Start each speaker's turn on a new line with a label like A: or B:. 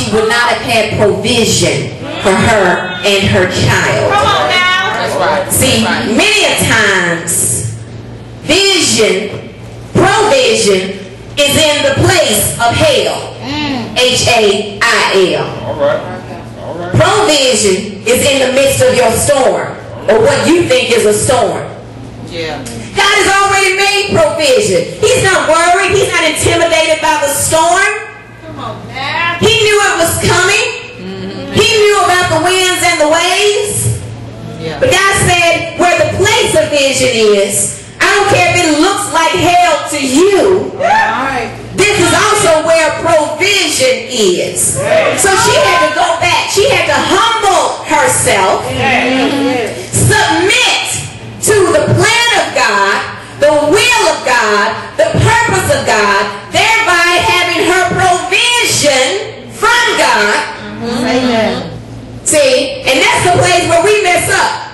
A: she would not have had provision for her and her child.
B: Come on now.
C: That's right.
A: See, many a times, vision, provision, is in the place of hell. H-A-I-L.
C: All right. All right.
A: Provision is in the midst of your storm, or what you think is a storm.
B: Yeah.
A: God has already made provision. He's not worried. He's not intimidated by the storm.
B: Come on now.
A: He knew it was coming. He knew about the winds and the waves.
B: Yeah.
A: But God said, where the place of vision is, I don't care if it looks like hell to you. This is also where provision is. So she had to go back. She had to humble herself, submit to the plan of God, the will of God, the purpose of God, thereby having her provision from God. See, and that's the place where we mess up.